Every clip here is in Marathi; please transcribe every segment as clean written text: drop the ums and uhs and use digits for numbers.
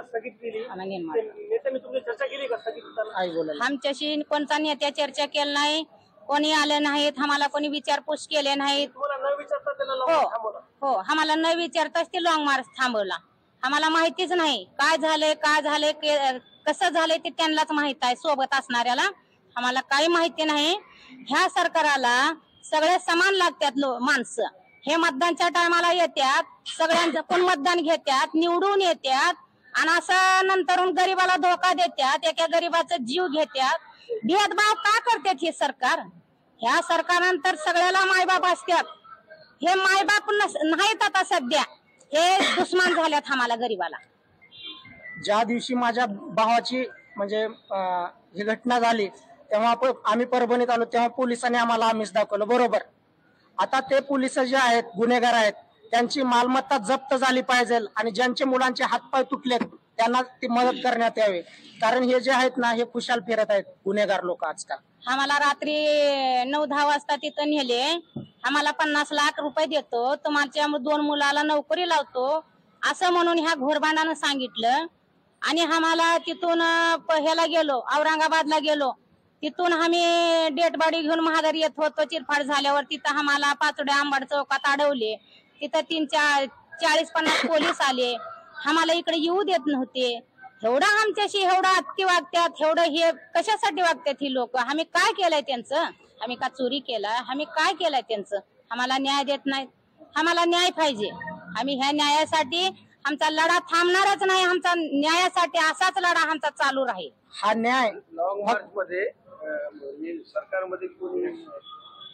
स्थगित केली, नेत्यांनी तुमची चर्चा केली का स्थगित करताना? आमच्याशी कोणता नेत्या चर्चा केली नाही, कोणी आले नाहीत, आम्हाला कोणी विचारपूस केले नाहीत. तुम्हाला न विचारता त्यांना लॉंग थांबवलं? हो, आम्हाला न विचारताच ते लॉंग मार्च थांबवला. आम्हाला माहितीच नाही काय झालंय कसं झालंय ते त्यांनाच माहित आहे, सोबत असणाऱ्याला. आम्हाला काही माहिती नाही. ह्या सरकाराला सगळे समान लागतात माणसं. हे मतदानच्या टायमाला येतात, सगळ्यांचं कोण मतदान घेतात, निवडून येतात आणि असं नंतरून गरीबाला धोका देतात, एका गरीबाचा जीव घेतात. भेदभाव का करतात हे सरकार? ह्या सरकारनंतर सगळ्याला मायबाप असतात. हे मायबाप नाहीत आता सध्या, हे दुश्मन झाल्यात आम्हाला गरीबाला. ज्या दिवशी माझ्या भावाची म्हणजे ही घटना झाली तेव्हा आम्ही परभणीत आलो, तेव्हा पोलिसांनी आम्हाला आमिष दाखवलं. बरोबर, आता ते पोलिस जे आहेत गुन्हेगार आहेत, त्यांची मालमत्ता जप्त झाली पाहिजे आणि ज्यांचे मुलांचे हातपाय तुटलेत त्यांना ती मदत करण्यात यावी. कारण हे जे आहेत ना, हे खुशाल फिरत आहेत गुन्हेगार लोक आजकाल. आम्हाला रात्री 9-10 वाजता तिथं नेले. आम्हाला 50 लाख रुपये देतो, तुमच्या 2 मुलाला नोकरी लावतो असं म्हणून ह्या घोरबांडानं सांगितलं. आणि आम्हाला तिथून ह्याला गेलो, औरंगाबादला गेलो. तिथून आम्ही डेट बॉडी घेऊन महागारी येत होतो. चिरफाड झाल्यावर तिथं आम्हाला पाचोडे आंबाड चौकात अडवले. तिथं 40-50 पोलीस आले. आम्हाला इकडे येऊ देत नव्हते. एवढं आमच्याशी एवढं अति वागतात, एवढं हे कशासाठी वागतात ही लोक? आम्ही काय केलंय त्यांचं? आम्ही का चोरी केलाय? आम्ही काय केलंय त्यांचं? आम्हाला न्याय देत नाहीत. आम्हाला न्याय पाहिजे. आम्ही ह्या न्यायासाठी आमचा लढा थांबणारच नाही. आमचा न्यायासाठी असाच लढा आमचा चालू राहील. हा न्याय लॉंग मार्च मध्ये सरकारमध्ये कोणी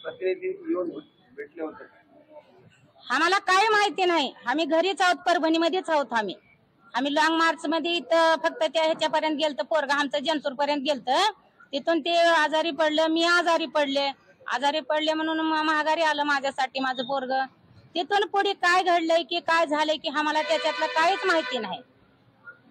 प्रतिनिधी येऊन भेटले होते? आम्हाला काही माहिती नाही. आम्ही घरीच आहोत, परभणीमध्येच आहोत. आम्ही लॉंग मार्च मध्ये इथं फक्त त्या ह्याच्यापर्यंत गेलतो, पोरगा आमचं जनसूर पर्यंत गेलतं. तिथून ते आजारी पडलं, मी आजारी पडले म्हणून महागारी आलं माझ्यासाठी माझं पोरग. तिथून पुढे काय घडलंय की काय झालंय की आम्हाला त्याच्यातलं काहीच माहिती नाही.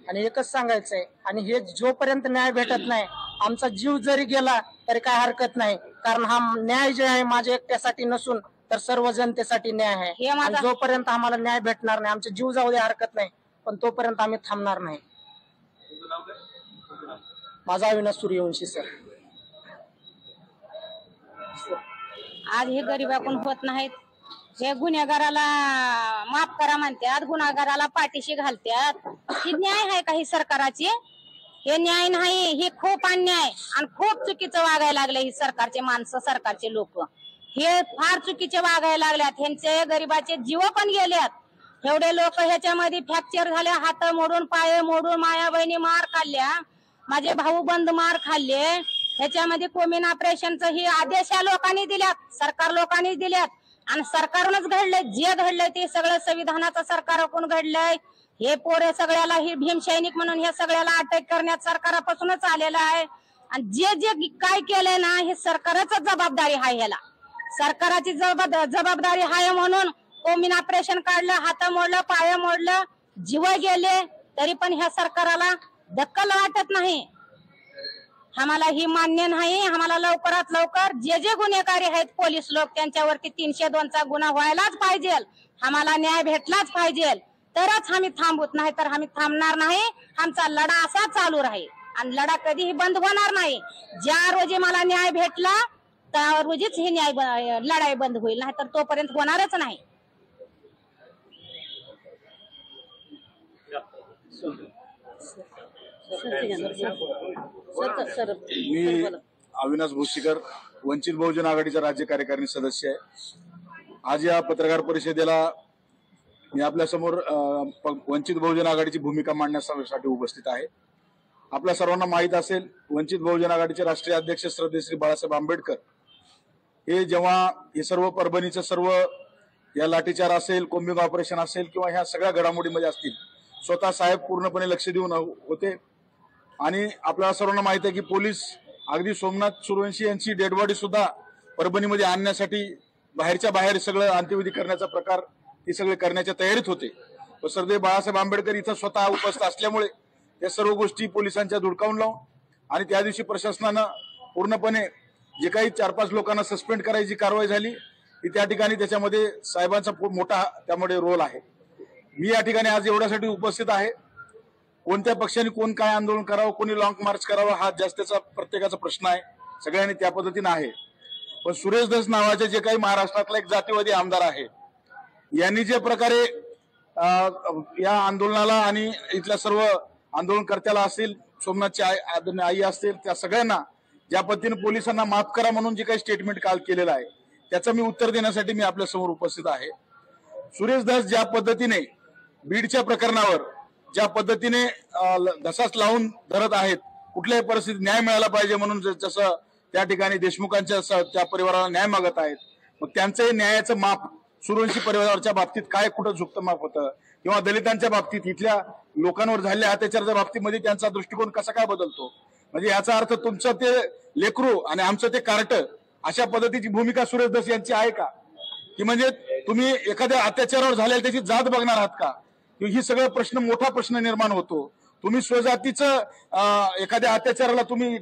आणि एकच सांगायचंय, आणि हे जोपर्यंत न्याय भेटत नाही, आमचा जीव जरी गेला तरी काय हरकत नाही. कारण हा न्याय जे आहे माझ्या एकट्यासाठी नसून तर सर्व जनतेसाठी न्याय आहे. आणि जोपर्यंत आम्हाला न्याय भेटणार नाही, आमचा जीव जाऊ दे हरकत नाही, पण तोपर्यंत आम्ही थांबणार नाही. माझा अविनाश सूर्यवंशी सर. आज हे गरीबाकडून होत नाहीत. हे गुन्हेगाराला माफ करा म्हणतात, गुन्हेगाराला पाठीशी घालतात. ही न्याय आहे का ही सरकाराची? हे न्याय नाही, हे खूप अन्याय आणि खूप चुकीचं वागायला लागले ही सरकारचे माणसं, सरकारचे लोक. हे फार चुकीचे वागायला लागल्यात. ह्यांचे गरीबाचे जीव पण गेल्यात. एवढे लोक ह्याच्यामध्ये फ्रॅक्चर झाले, हात मोडून पाय मोडून, माया बहिणी मार खाल्ल्या, माझे भाऊ बंद मार खाल्ले. ह्याच्यामध्ये कोमिन ऑपरेशनचं ही आदेश या लोकांनी दिल्यात, सरकार लोकांनी दिल्यात. आणि सरकारनंच घडलंय. जे घडलंय ते सगळं संविधानाचं सरकारकडून घडलंय. हे पोरे सगळ्याला ही भीमसैनिक म्हणून हे सगळ्याला अटक करण्यात सरकारापासूनच आलेलं आहे. आणि जे जे काय केलंय ना, हे सरकारच जबाबदारी आहे. ह्याला सरकाराची जबाबदारी आहे. म्हणून कोमिन ऑपरेशन काढलं, हात मोडलं, पाय मोडलं, जीव गेले, तरी पण ह्या सरकाराला दखल वाटत नाही. आम्हाला ही मान्य नाही. आम्हाला लवकरात लवकर जे जे गुन्हेगारी आहेत पोलीस लोक, त्यांच्यावरती 302चा गुन्हा व्हायलाच पाहिजे. आम्हाला न्याय भेटलाच पाहिजे, तरच आम्ही थांबवत, नाही तर आम्ही थांबणार नाही. आमचा लढा असा चालू राहील आणि लढा कधीही बंद होणार नाही. ज्या रोजी मला न्याय भेटला त्या रोजीच ही लढाई बंद होईल, नाही तर तोपर्यंत होणारच नाही. मी अविनाश भोसीकर, वंचित बहुजन आघाडीचा राज्य कार्यकारिणी सदस्य आहे. आज या पत्रकार परिषदेला मी आपल्या समोर वंचित बहुजन आघाडीची भूमिका मांडण्यासाठी उपस्थित आहे. आपल्या सर्वांना माहीत असेल, वंचित बहुजन आघाडीचे राष्ट्रीय अध्यक्ष श्रद्धेश्री बाळासाहेब आंबेडकर हे जेव्हा हे सर्व परभणीचं सर्व या लाठीचार असेल, कोम्बिंग ऑपरेशन असेल किंवा ह्या सगळ्या घडामोडीमध्ये असतील, स्वतः साहेब पूर्णपणे लक्ष देऊन होते. आणि आपल्याला सर्वांना माहिती आहे की पोलीस अगदी सोमनाथ सूर्यवंशी यांची डेड बॉडी सुद्धा परभणीमध्ये आणण्यासाठी बाहेरच्या बाहेर सगळं अंत्यविधी करण्याचा प्रकार हे सगळे करण्याच्या तयारीत होते. व सरदेव बाळासाहेब आंबेडकर इथं स्वतः उपस्थित असल्यामुळे या सर्व गोष्टी पोलिसांच्या धुडकावून लावून आणि त्या दिवशी प्रशासनानं पूर्णपणे जे काही 4-5 लोकांना सस्पेंड करायची कारवाई झाली ती त्या ठिकाणी त्याच्यामध्ये साहेबांचा मोठा त्यामध्ये रोल आहे. मी या ठिकाणी आज एवढ्यासाठी उपस्थित आहे कोणत्या पक्षाने कोण काय आंदोलन करावं, कोणी लॉंग मार्च करावं, हा जास्तचा प्रत्येकाचा प्रश्न आहे. सगळ्यांनी त्या पद्धतीने आहे. पण सुरेश धस नावाचे जे काही महाराष्ट्रातला एक जातीवादी आमदार आहे, यांनी जे प्रकारे या आंदोलनाला आणि इथल्या सर्व आंदोलनकर्त्याला असतील, सोमनाथची आई असतील, त्या सगळ्यांना ज्या पद्धतीने पोलिसांना माफ करा म्हणून जे काही स्टेटमेंट काल केलेलं आहे, त्याचं मी उत्तर देण्यासाठी मी आपल्या समोर उपस्थित आहे. सुरेश धस ज्या पद्धतीने बीडच्या प्रकरणावर ज्या पद्धतीने धसास लावून धरत आहेत, कुठल्याही परिस्थितीत न्याय मिळाला पाहिजे म्हणून जसं त्या ठिकाणी देशमुखांच्या त्या परिवाराला न्याय मागत आहेत, मग त्यांचं न्यायाचं माप सूर्यवंशी परिवाराच्या बाबतीत काय कुठं झुकतं माप होतं, किंवा दलितांच्या बाबतीत इथल्या लोकांवर झालेल्या अत्याचाराच्या बाबतीमध्ये त्यांचा दृष्टिकोन कसा काय बदलतो. म्हणजे याचा अर्थ तुमचं ते लेकरू आणि आमचं ते कार्ट अशा पद्धतीची भूमिका सुरेश धस यांची आहे का? की म्हणजे तुम्ही एखाद्या अत्याचारावर झालेल्या त्याची जात बघणार आहात का? ही सगळं प्रश्न, मोठा प्रश्न निर्माण होतो. तुम्ही स्वजातीचं एखाद्या अत्याचाराला तुम्ही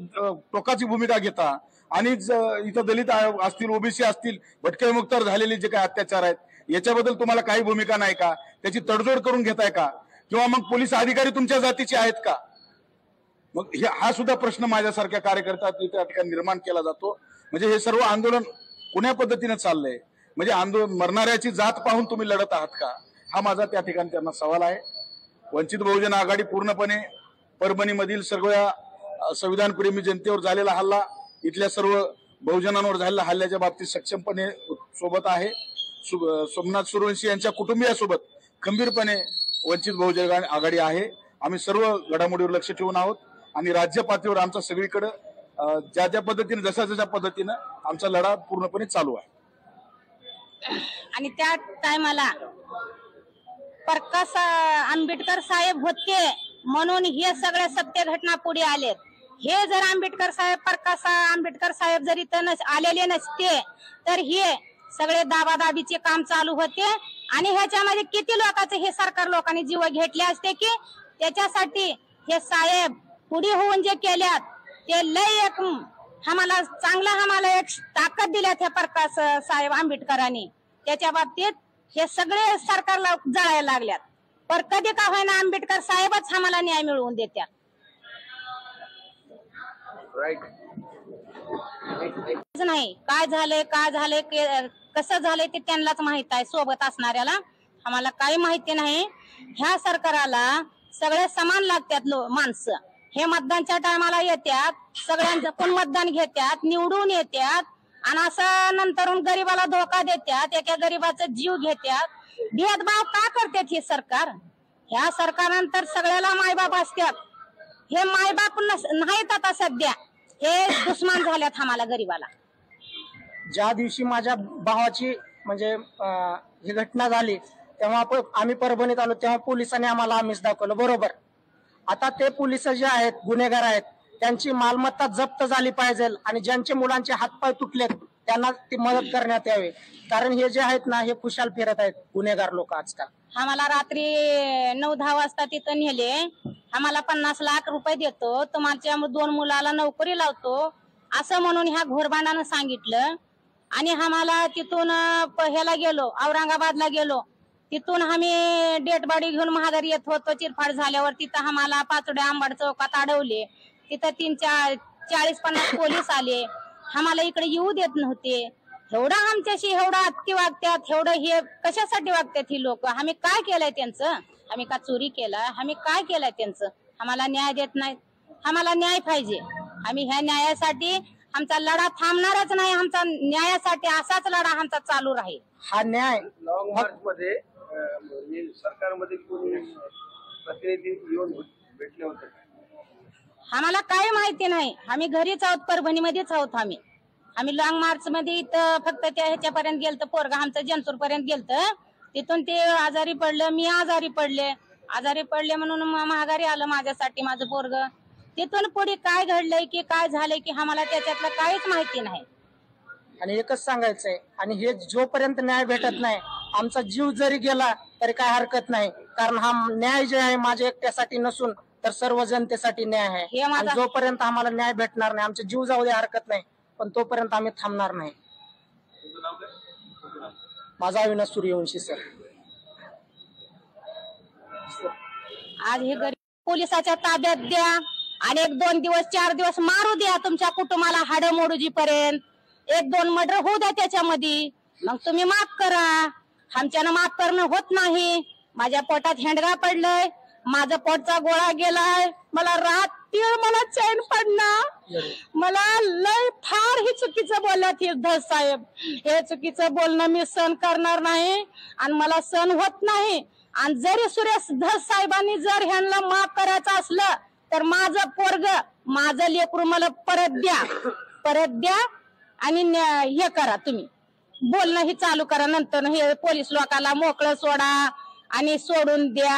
टोकाची भूमिका घेता आणि इथं दलित असतील, ओबीसी असतील, भटके विमुक्तावर झालेले जे काही अत्याचार आहेत याच्याबद्दल तुम्हाला काही भूमिका नाही का? त्याची तडजोड करून घेताय का? किंवा मग पोलीस अधिकारी तुमच्या जातीचे आहेत का? मग हा सुद्धा प्रश्न माझ्यासारख्या कार्यकर्त्यात त्या ठिकाणी निर्माण केला जातो. म्हणजे हे सर्व आंदोलन कोण्या पद्धतीने चाललंय? म्हणजे आंदोलन मरणाऱ्याची जात पाहून तुम्ही लढत आहात का? हा माझा त्या ठिकाणी त्यांना सवाल आहे. वंचित बहुजन आघाडी पूर्णपणे परभणीमधील सर्व संविधानप्रेमी जनतेवर झालेला हल्ला, इथल्या सर्व बहुजनांवर झालेल्या हल्ल्याच्या बाबतीत सक्षमपणे सोबत आहे. सोमनाथ सूर्यवंशी यांच्या कुटुंबियासोबत खंबीरपणे वंचित बहुजन आघाडी आहे. आम्ही सर्व घडामोडीवर लक्ष ठेवून आहोत आणि राज्य पातळीवर आमचा सगळीकडे ज्या ज्या पद्धतीने जशा पद्धतीनं आमचा लढा पूर्णपणे चालू आहे. आणि त्या टायमाला प्रकाश आंबेडकर साहेब होते म्हणून हे सगळ्या सत्य घटना पुढे आलेत. हे जर प्रकाश आंबेडकर साहेब जर इथं आलेले नसते तर हे सगळे दाबादाबीचे काम चालू होते आणि ह्याच्यामध्ये किती लोकांचे हे सरकार लोकांनी जीव घेतले असते की त्याच्यासाठी हे साहेब पुढे होऊन जे केल्यात ते लय एक आम्हाला एक ताकद दिल्यात ह्या प्रकाश साहेब आंबेडकरांनी. त्याच्या बाबतीत हे सगळे सरकारला जळायला लागल्यात. पर कधी का होईना आंबेडकर साहेबच आम्हाला न्याय मिळवून देत्यात. नाही काय झालंय कसं झालंय ते त्यांनाच माहित आहे. सोबत असणाऱ्याला आम्हाला काही माहिती नाही. ह्या सरकाराला सगळे समान लागतात माणसं. हे मतदानच्या टायमाला येतात, सगळ्यांचं पण मतदान घेतात, निवडून येतात आणि असं नंतरून गरीबाला धोका देतात, एका गरीबाचा जीव घेतात. भेदभाव का करतात हे सरकार? ह्या सरकारनंतर सगळ्याला मायबाप असतात. हे मायबाप नाहीत आता सध्या, हे दुश्मन झाल्यात आम्हाला गरीबाला. ज्या दिवशी माझ्या भावाची म्हणजे ही घटना झाली तेव्हा आम्ही परभणीत आलो, तेव्हा पोलिसांनी आम्हाला आमिष दाखवलं. बरोबर. आता ते पोलिस जे आहेत गुन्हेगार आहेत त्यांची मालमत्ता जप्त झाली पाहिजे आणि ज्यांचे मुलांचे हातपाय तुटलेत त्यांना ती मदत करण्यात यावी. कारण हे जे आहेत ना हे खुशाल फिरत आहेत गुन्हेगार लोक आजकाल. आम्हाला रात्री 9-10 वाजता तिथं नेले. आम्हाला 50 लाख रुपये देतो, तुम्हाला 2 मुलाला नोकरी लावतो असं म्हणून ह्या घोरबांडानं सांगितलं. आणि आम्हाला तिथून ह्याला गेलो, औरंगाबादला गेलो. तिथून आम्ही डेड बॉडी घेऊन महागारी येत होतो. चिरफाड झाल्यावर तिथं आम्हाला पाचोड्या आंबाड चौकात अडवले. तिथं 40-50 पोलीस आले. आम्हाला इकडे येऊ देत नव्हते. एवढं आमच्याशी एवढं अति वागतात, एवढं हे कशासाठी वागतात ही लोक? आम्ही काय केलंय त्यांचं? आम्ही का चोरी केलाय? आम्ही काय केलंय त्यांचं? आम्हाला न्याय देत नाहीत. आम्हाला न्याय पाहिजे. आम्ही ह्या न्यायासाठी आमचा लढा थांबणारच नाही. आमचा न्यायासाठी असाच लढा आमचा चालू राहील. हा न्याय लॉंग मार्च मध्ये सरकारमध्ये कोणी प्रतिनिधी येऊन भेटले होते? आम्हाला काही माहिती नाही. आम्ही घरीच आहोत, परभणीमध्येच आहोत. आम्ही लॉंग मार्च मध्ये इथं फक्त त्या ह्याच्यापर्यंत गेलतो, पोरगा आमचं जंतूर पर्यंत गेलतं. तिथून ते आजारी पडलं, मी आजारी पडले म्हणून महागारी आलं माझ्यासाठी माझं पोरग. तिथून पुढे काय घडलंय की काय झालंय की आम्हाला त्याच्यातलं काहीच माहिती नाही. आणि एकच सांगायचंय, आणि हे जोपर्यंत न्याय भेटत नाही आमचा जीव जरी गेला तरी काय हरकत नाही. कारण हा न्याय जे आहे माझ्या एकट्यासाठी नसून तर सर्व जनतेसाठी न्याय आहे. आणि जोपर्यंत आम्हाला न्याय भेटणार नाही, आमचा जीव जाऊ दे हरकत नाही, पण तोपर्यंत आम्ही थांबणार नाही. माझा अविनाश सूर्यवंशी सर. आज हे पोलिसाच्या ताब्यात द्या आणि 1-2 दिवस 4 दिवस मारू द्या तुमच्या कुटुंबाला हाडं मोडूजीपर्यंत. 1-2 मर्डर होऊ द्या त्याच्यामध्ये, मग तुम्ही माफ करा. आमच्यानं माफ करणं होत नाही. माझ्या पोटात हेंडगा पडलंय, माझा पोटचा गोळा गेलाय, मला रात्री मला चैन पडणार. मला लय फार ही चुकीचं बोलल्यात धस साहेब. हे चुकीचं बोलणं मी सहन करणार नाही आणि मला सहन होत नाही. आणि जरी सुरेश धस साहेबांनी जर ह्यांना माफ करायचं असलं तर माझं पोरग माझं लेकरू मला परत द्या आणि हे करा, तुम्ही बोलणं ही चालू करा. नंतर हे पोलीस लोकांना मोकळं सोडा आणि सोडून द्या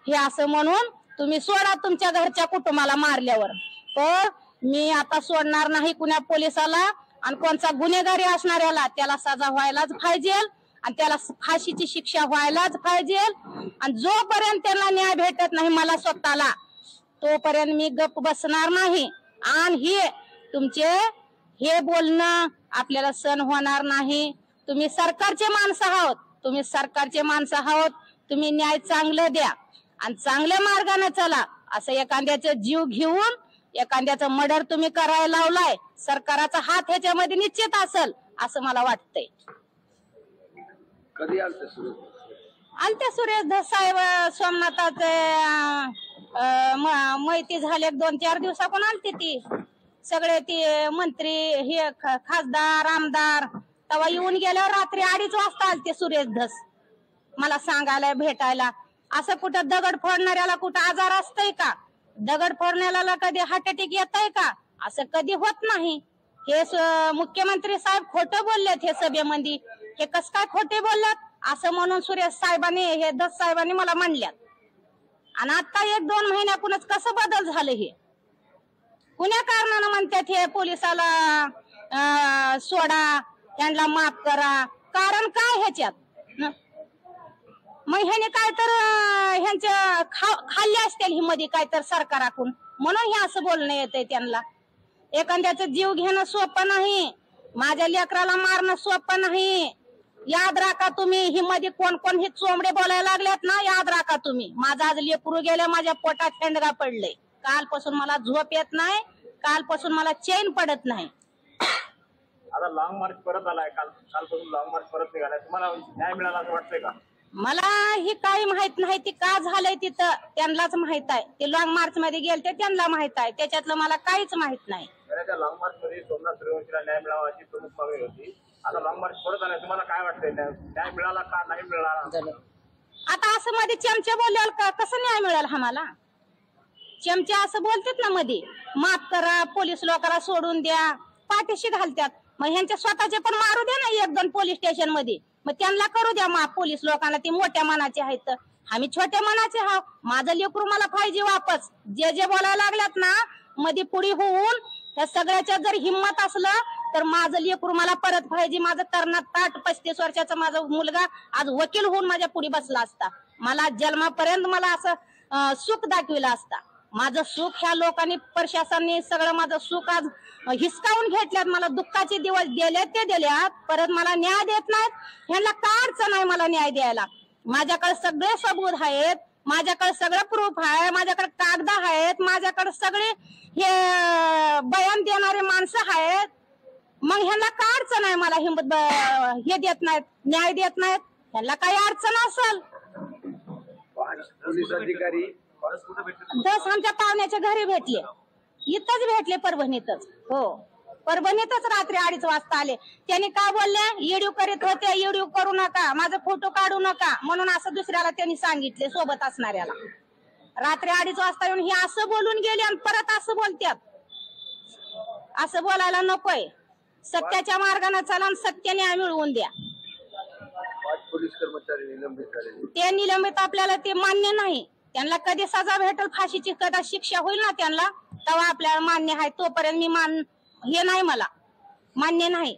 हे असं म्हणून तुम्ही सोडा तुमच्या घरच्या कुटुंबाला मारल्यावर. तर मी आता सोडणार नाही कुण्या पोलिसाला. आणि कोणता गुन्हेगारी असणाऱ्याला त्याला सजा व्हायलाच पाहिजे आणि त्याला फाशीची शिक्षा व्हायलाच पाहिजे. आणि जोपर्यंत त्याला न्याय भेटत नाही मला स्वतःला, तोपर्यंत मी गप्प बसणार नाही. आणि हे तुमचे हे बोलणं आपल्याला सहन होणार नाही. तुम्ही सरकारचे माणसं आहोत, तुम्ही न्याय चांगलं द्या आणि चांगल्या मार्गाने चला. असं एखाद्याचं जीव घेऊन एखाद्याचं मर्डर तुम्ही करायला लावलाय, सरकाराचा हात ह्याच्यामध्ये निश्चित असेल असं मला वाटतंय. कधी आलते सुरेश? आणि ते सुरेश धस साहेब सोमनाथाचे माहिती झाले 2-4 दिवसापून आलते ती सगळे ते मंत्री हे खासदार आमदार. तेव्हा येऊन गेल्यावर रात्री 2:30 वाजता आलते सुरेश धस मला सांगायला भेटायला. असं कुठं दगड फोडणाऱ्याला कुठं आजार असतंय का? दगड फोडण्याला कधी हार्ट अटॅक येतंय का? असं कधी होत नाही. हे मुख्यमंत्री साहेब खोटं बोललेत हे सभेमध्ये. हे कस काय खोटे बोलल्यात असं म्हणून सुरेश साहेबांनी हे धस साहेबांनी मला म्हणल्यात. आणि आता 1-2 महिन्याकूनच कसं बदल झालं हे? कुण्या कारणानं म्हणतात हे पोलिसाला सोडा, त्यांना माफ करा? कारण काय ह्याच्यात? मग ह्याने काय तर ह्यांच्या खाल्ले असतील ही मध्ये काय तर सरकाराकडून, म्हणून हे असं बोलणं येतंय त्यांना. एखाद्याचं जीव घेणं सोपं नाही, माझ्या लेकराला मारणं सोपं नाही. याद राखा तुम्ही, ही मध्ये कोण हे चोंबडे बोलायला लागल्यात ना, याद राखा तुम्ही. माझं आज लेकरू गेलं, माझ्या पोटात हेंडगा पडले, कालपासून मला झोप येत नाही, कालपासून मला चैन पडत नाही. आता लॉंग मार्च परत आलाय, कालपासून लॉंग मार्च परत निघालाय, तुम्हाला न्याय मिळाला असं वाटतंय का? मला ही काही माहित नाही, ती का झालंय तिथं त्यांनाच माहित आहे. ते लॉंग मार्च मध्ये गेलते त्यांना माहित आहे, त्याच्यातलं मला काहीच माहित नाही. त्या लॉंग मार्च मध्ये सोमनाथ सूर्यवंशीला न्याय मिळावा अशी प्रमुख मागणी होती. आता लॉंग मार्च परत आलाय, तुम्हाला काय वाटतंय, न्याय मिळाला का नाही मिळाला? आता असं मध्ये चमचे बोलल्यावर कसं न्याय मिळेल आम्हाला? चमचे असं बोलतात ना मध्ये, माफ करा, पोलीस लोकांना सोडून द्या, पाठीशी घालतात. मग ह्यांच्या स्वतःचे पण मारू द्या ना 1-2 पोलीस स्टेशन मध्ये, मग त्यांना करू द्या माफ पोलीस लोकांना. ते मोठ्या मनाचे आहेत, आम्ही छोट्या मनाचे आहोत. माझं लेकरू मला पाहिजे वापस. जे बोलायला लागल्यात ना मध्ये पुढे होऊन, त्या सगळ्याच्या जर हिंमत असलं तर माझं लेकरू मला परत पाहिजे. माझं कर्णात ताट 35 वर्षाचा माझा मुलगा आज वकील होऊन माझ्या पुढे बसला असता. मला जन्मापर्यंत मला असं सुख दाखविलं असता. माझं सुख ह्या लोकांनी, प्रशासनाने सगळं माझं सुख आज हिसकावून घेतल्यात. मला दुःखाचे दिवस गेले ते दिल्यात, परत मला न्याय देत नाहीत. ह्यांना काय अडचण आहे मला न्याय द्यायला? माझ्याकडे सगळे सबूत आहेत, माझ्याकडे सगळं प्रूफ आहे, माझ्याकडे कागद आहेत, माझ्याकडे सगळे हे बयान देणारे माणसं आहेत. मग ह्यांना काय अडचण आहे मला हिंमत हे देत नाहीत, न्याय देत नाहीत? ह्यांना काही अडचण असेल? पोलीस अधिकारी दस आमच्या पाहुण्याच्या घरी भेटले, इथंच भेटले, परभणीतच. हो, परभणीतच रात्री 2:30 वाजता आले. त्यांनी काय बोलले, ईडीव करीत होते, ईडीव करू नका, माझा फोटो काढू नका म्हणून असं दुसऱ्याला त्यांनी सांगितले, सोबत असणाऱ्याला. रात्री 2:30 वाजता येऊन हे असं बोलून गेले आणि परत असं बोलतात. असं बोलायला नकोय. सत्याच्या मार्गाने चला आणि सत्य न्याय मिळवून द्या. 5 पोलीस कर्मचारी निलंबित झाले. ते निलंबित आपल्याला ते मान्य नाही. त्यांना कधी सजा भेटेल, फाशीची कदा शिक्षा होईल ना त्यांना, तेव्हा आपल्याला मान्य आहे. तोपर्यंत मी हे नाही, मला मान्य नाही.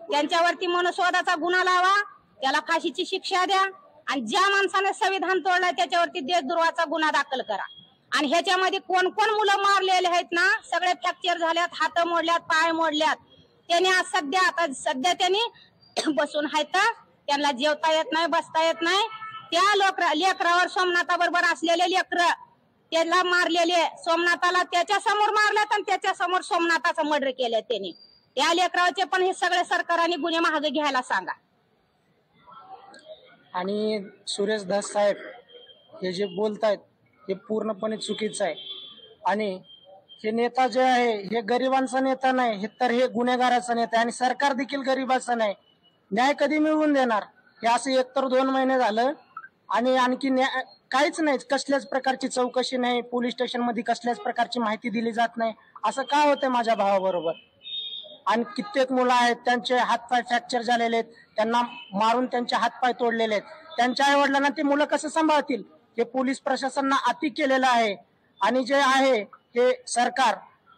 त्यांच्यावरती मनुस्वादाचा गुन्हा लावा, त्याला फाशीची शिक्षा द्या आणि ज्या माणसाने संविधान तोडलाय त्याच्यावरती देशद्रोहाचा गुन्हा दाखल करा. आणि ह्याच्यामध्ये कोण कोण मुलं मारलेले आहेत ना, सगळे फ्रॅक्चर झाल्यात, हात मोडल्यात, पाय मोडल्यात. त्यांनी आज सध्या त्यांनी बसून आहेत, त्यांना जेवता येत नाही, बसता येत नाही. त्या लेकरावर, सोमनाथा बरोबर असलेले लेकर त्याला मारलेले सोमनाथाला त्याच्या समोर मारल्यात आणि त्याच्या समोर सोमनाथाचं मर्डर केलं त्याने. त्या लेकराचे पण हे सगळे सरकारने गुन्हे मागे घ्यायला सांगा. आणि सुरेश धस साहेब हे जे बोलतायत हे पूर्णपणे चुकीचं आहे. आणि हे नेता जे आहे हे गरिबांचा नेता नाही, हे तर हे गुन्हेगाराचा नेता आहे. आणि सरकार देखील गरिबाचं नाही. न्याय कधी मिळवून देणार? हे असं एकतर 2 महिने झालं आणि आणखी काहीच नाही, कसल्याच प्रकारची चौकशी नाही, पोलीस स्टेशन मध्ये कसल्याच प्रकारची माहिती दिली जात नाही. असं का होतंय माझ्या भावाबरोबर? आणि कित्येक मुलं आहेत त्यांचे हातपाय फ्रॅक्चर झालेले आहेत, त्यांना मारून त्यांचे हातपाय तोडलेले आहेत. त्यांच्या आई वडिलांना ते मुलं कसं सांभाळतील? हे पोलीस प्रशासनानं अति केलेलं आहे. आणि जे आहे हे सरकार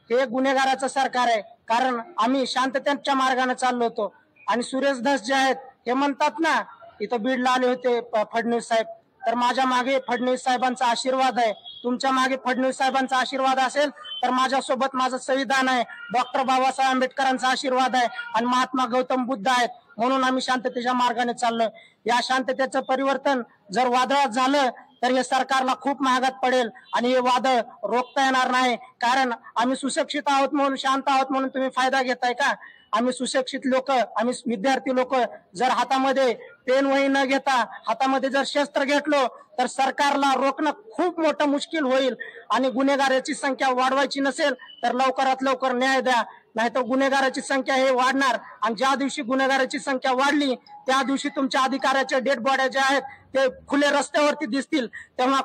हे गुन्हेगाराचं सरकार आहे. कारण आम्ही शांततेच्या मार्गाने चाललो होतो. आणि सुरेश धस जे आहेत हे म्हणतात ना, इथं बीडला आले होते फडणवीस साहेब, तर माझ्या मागे फडणवीस साहेबांचा आशीर्वाद आहे. तुमच्या मागे फडणवीस साहेबांचा आशीर्वाद असेल तर माझ्यासोबत माझं संविधान आहे, डॉक्टर बाबासाहेब आंबेडकरांचा आशीर्वाद आहे आणि महात्मा गौतम बुद्ध आहेत. म्हणून आम्ही शांततेच्या मार्गाने चाललोय. या शांततेचं परिवर्तन जर वादळात झालं तर हे सरकारला खूप महागात पडेल आणि हे वादळ रोखता येणार नाही. कारण आम्ही सुशिक्षित आहोत म्हणून, शांत आहोत म्हणून तुम्ही फायदा घेताय का? आम्ही सुशिक्षित लोक, आम्ही विद्यार्थी लोक जर हातामध्ये पेन वही न घेता हातामध्ये जर शस्त्र घेतलो तर सरकारला रोखणं खूप मोठं मुश्किल होईल. आणि गुन्हेगाराची संख्या वाढवायची नसेल तर लवकरात लवकर न्याय द्या, नाहीतर गुन्हेगाराची संख्या हे वाढणार. आणि ज्या दिवशी गुन्हेगाराची संख्या वाढली त्या दिवशी तुमच्या अधिकाऱ्याच्या डेड बॉड्या ज्या आहेत ते खुले रस्त्यावरती दिसतील. तेव्हा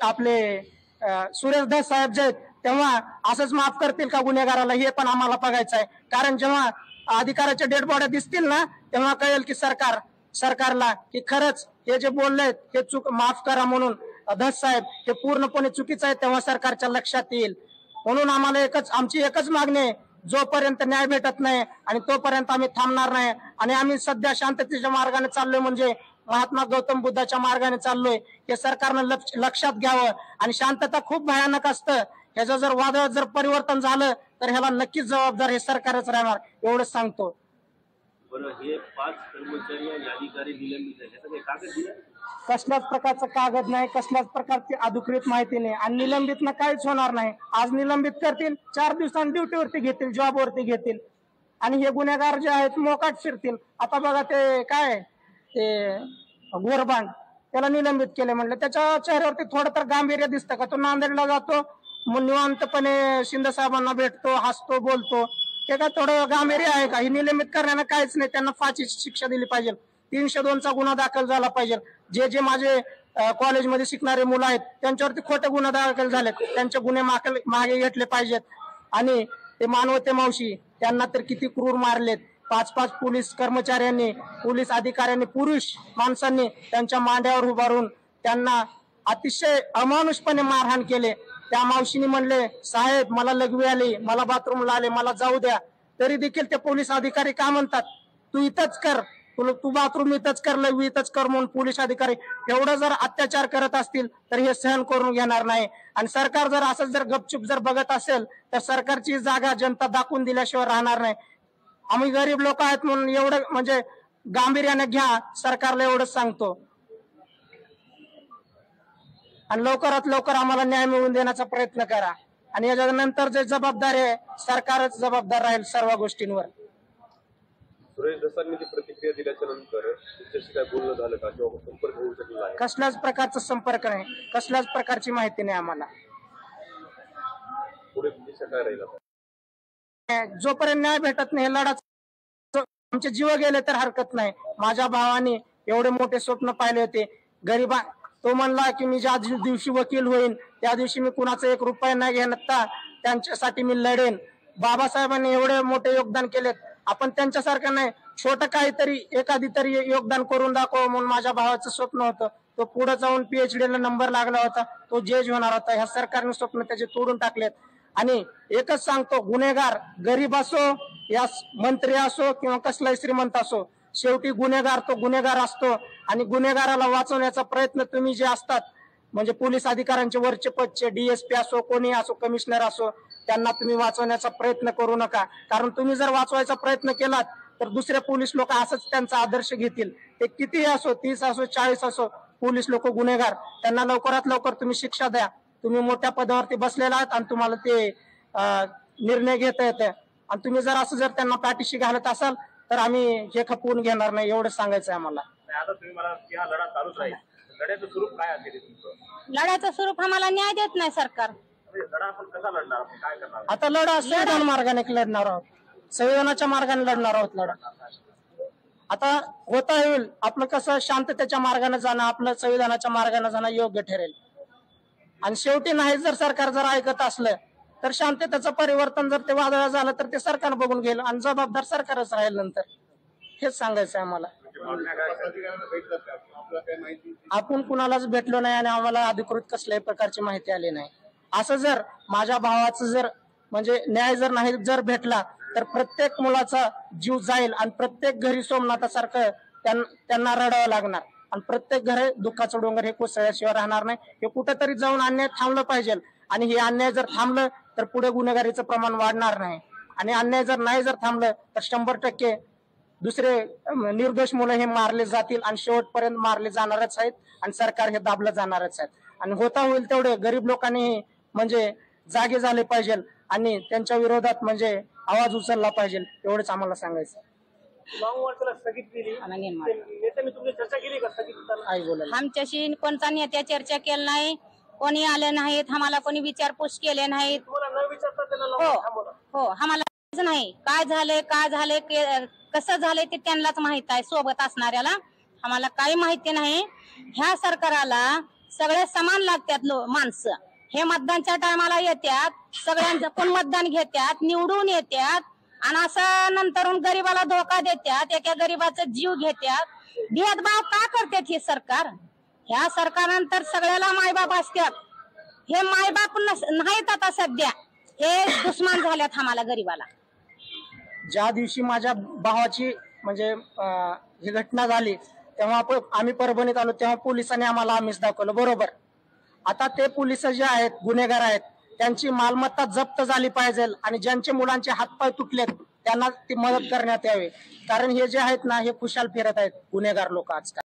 आपले सुरेश धस साहेब जे आहेत तेव्हा असंच माफ करतील का गुन्हेगाराला? हे पण आम्हाला बघायचं आहे. कारण जेव्हा अधिकाऱ्याच्या डेड बॉड्या दिसतील ना तेव्हा कळेल की सरकारला की खरंच हे जे बोललेत हे चूक, माफ करा म्हणून धस साहेब हे पूर्णपणे चुकीचं आहे. तेव्हा सरकारच्या लक्षात येईल. म्हणून आम्हाला आमची एकच मागणी आहे, जोपर्यंत न्याय भेटत नाही आणि तोपर्यंत आम्ही थांबणार नाही. आणि आम्ही सध्या शांततेच्या मार्गाने चाललोय, म्हणजे महात्मा गौतम बुद्धाच्या मार्गाने चाललोय. हे सरकारनं लक्षात घ्यावं. आणि शांतता खूप भयानक असतं, ह्याचं जर वादळ जर परिवर्तन झालं तर ह्याला नक्कीच जबाबदार हे सरकारच राहणार, एवढंच सांगतो. बरं, हे 5 कर्मचारी आणि अधिकारी निलंबित आहेत, याचं काही कागद दिलं? कसल्याच प्रकारचं कागद नाही, कसल्याच प्रकारची अधिकृत माहिती नाही. आणि निलंबित काहीच होणार नाही. आज निलंबित करतील, 4 दिवसांनी ड्युटीवरती घेतील, जॉबवरती घेतील आणि हे गुन्हेगार जे आहेत मोकाट फिरतील. आता बघा ते काय ते गोरबांड, त्याला निलंबित केले म्हणलं, त्याच्या चेहऱ्यावरती थोडं तर गांभीर्य दिसतं का? तो नांदेडला जातो, मग निवांतपणे शिंदे साहेबांना भेटतो, हसतो, बोलतो. ते काय थोडं गांभीर्य आहे का? हे निलंबित करण्यानं काहीच नाही. त्यांना फाशीची शिक्षा दिली पाहिजे, 302चा गुन्हा दाखल झाला पाहिजे. जे माझे कॉलेजमध्ये शिकणारे मुलं आहेत त्यांच्यावरती खोटे गुन्हे दाखल झालेत, त्यांचे गुन्हे मागे घेतले पाहिजेत. आणि ते मानवते मावशी त्यांना तर किती क्रूर मारलेत. 5-5 पोलीस कर्मचाऱ्यांनी, पोलीस अधिकाऱ्यांनी, पुरुष माणसांनी त्यांच्या मांड्यावर उभारून त्यांना अतिशय अमानुषपणे मारहाण केले. त्या मावशीने म्हणले, साहेब मला लघवी आली, मला बाथरूमला आले, मला जाऊ द्या. तरी देखील ते पोलीस अधिकारी काय म्हणतात, तू इथंच कर, तू बाथरूम इथंच कर, लघवी इथंच कर म्हणून पोलीस अधिकारी एवढं जर अत्याचार करत असतील तर हे सहन करून घेणार नाही. आणि सरकार जर असं जर गपचूप जर बघत असेल तर सरकारची जागा जनता दाखवून दिल्याशिवाय राहणार नाही. आम्ही गरीब लोक आहेत म्हणून एवढं म्हणजे गांभीर्याने घ्या, सरकारला एवढंच सांगतो. आणि लवकरात लवकर आम्हाला न्याय मिळवून देण्याचा प्रयत्न करा. आणि याच्यानंतर जे जबाबदारी आहे सरकारच जबाबदार राहील सर्व गोष्टींवर. सुरेश धसांनी ती प्रतिक्रिया दिल्याच्या नंतर तुमच्याशी काय बोलणं झालं का किंवा संपर्क होऊ शकला आहे? कसल्याच प्रकारचा संपर्क नाही, कसल्याच प्रकारची माहिती नाही आम्हाला. पुढे दिशा काय राहील? जोपर्यंत न्याय भेटत नाही लढा, आमचे जीव गेले तर हरकत नाही. माझ्या भावाने एवढे मोठे स्वप्न पाहिले होते. गरीबा तो म्हणला की मी ज्या दिवशी वकील होईन त्या दिवशी मी कुणाचा 1 रुपया नाही घेणार, त्यांच्यासाठी मी लढेन. बाबासाहेबांनी एवढे मोठे योगदान केलेत, आपण त्यांच्यासारखं नाही, छोटं काहीतरी एखादी तरी योगदान करून दाखव म्हणून माझ्या भावाचं स्वप्न होतं. तो पुढे जाऊन PhD ला नंबर लागला होता, तो जज होणार होता. ह्या सरकारने स्वप्न त्याचे तोडून टाकलेत. आणि एकच सांगतो, गुन्हेगार गरीब असो या मंत्री असो किंवा कसलाही श्रीमंत असो, शेवटी गुन्हेगार तो गुन्हेगार असतो. आणि गुन्हेगाराला वाचवण्याचा प्रयत्न तुम्ही जे असतात म्हणजे पोलीस अधिकाऱ्यांचे वरचे पदचे DSP असो, कोणी असो, कमिशनर असो, त्यांना तुम्ही वाचवण्याचा प्रयत्न करू नका. कारण तुम्ही जर वाचवायचा प्रयत्न केलात तर दुसरे पोलीस लोक असंच त्यांचा आदर्श घेतील. ते कितीही असो, 30 असो, 40 असो, पोलीस लोक गुन्हेगार त्यांना लवकरात लवकर तुम्ही शिक्षा द्या. तुम्ही मोठ्या पदावरती बसलेला आहात आणि तुम्हाला ते निर्णय घेता येते आणि तुम्ही जर असं जर त्यांना पाठीशी घालत असाल तर आम्ही हे खपवून घेणार नाही, एवढं सांगायचं आहे आम्हाला. आता तुम्ही मला की हा लढा चालूच राहील, लढ्याचं स्वरूप काय असेल तुमचं? लढ्याचं स्वरूप आम्हाला न्याय देत नाही सरकार. म्हणजे लढा आपण कसा लढणार, आपण काय करणार? आता लढा संविधान मार्गाने लढणार आहोत, संविधानाच्या मार्गाने लढणार आहोत लढा. आता होता येईल आपलं कसं शांततेच्या मार्गाने जाणं, आपलं संविधानाच्या मार्गाने जाणं योग्य ठरेल. आणि शेवटी नाही जर सरकार जर ऐकत असलं तर शांततेचं परिवर्तन जर ते वादळ झालं तर ते सरकार बघून गेलं आणि जबाबदार सरकारच राहील नंतर. हेच सांगायचं आहे आम्हाला. आपण कुणालाच भेटलो नाही आणि आम्हाला अधिकृत कसल्याही प्रकारची माहिती आली नाही. असं जर माझ्या भावाचं जर म्हणजे न्याय जर नाही जर भेटला तर प्रत्येक मुलाचा जीव जाईल आणि प्रत्येक घरी सोमनाथासारखं त्यांना रडावं लागणार आणि प्रत्येक घरी दुःखाचं डोंगर हे कोसळल्याशिवाय राहणार नाही. हे कुठेतरी जाऊन अन्याय थांबलं पाहिजे आणि हे अन्याय जर थांबलं तर पुढे गुन्हेगारीचं प्रमाण वाढणार नाही आणि अन्याय जर नाही जर थांबलं तर 100% दुसरे निर्दोष मुलं हे मारले जातील आणि शेवटपर्यंत मारले जाणारच आहेत आणि सरकार हे दाबलं जाणारच आहेत. आणि होता होईल तेवढे गरीब लोकांनी म्हणजे जागे झाले पाहिजे आणि त्यांच्या विरोधात म्हणजे आवाज उचलला पाहिजे, एवढंच आम्हाला सांगायचं. स्थगित केली नेत्यांनी तुमची चर्चा केली का स्थगित? आई बोलायला आमच्याशी कोणता नेत्या चर्चा केली नाही, कोणी आले नाहीत, आम्हाला कोणी विचारपूस केले नाहीत. तुम्हाला न विचारता त्यांना हो लावून थांबवलं. हो आम्हाला माहितीच नाही काय झाले कसं झालंय ते त्यांनाच माहित आहे. सोबत असणाऱ्याला आम्हाला काही माहिती नाही. ह्या सरकाराला सगळे समान लागतात माणसं. हे मतदानच्या टायमाला येतात, सगळ्यांचं पण मतदान घेतात, निवडून येतात आणि असं नंतरून गरीबाला धोका देतात, एका गरीबाचा जीव घेतात. भेदभाव का करतात हे सरकार? ह्या सरकारनंतर सगळ्याला मायबाप असतात. हे मायबाप नाहीत आता सध्या, हे दुश्मन झाल्यात आम्हाला गरीबाला. ज्या दिवशी माझ्या भावाची म्हणजे ही घटना झाली तेव्हा आम्ही परभणीत आलो तेव्हा पोलिसांनी आम्हाला आमिष दाखवलं, बरोबर. आता ते पोलिस जे आहेत गुन्हेगार आहेत त्यांची मालमत्ता जप्त झाली पाहिजे आणि ज्यांचे मुलांचे हातपाय तुटलेत त्यांना ती मदत करण्यात यावी. कारण हे जे आहेत ना हे खुशाल फिरत आहेत गुन्हेगार लोक आजकाल.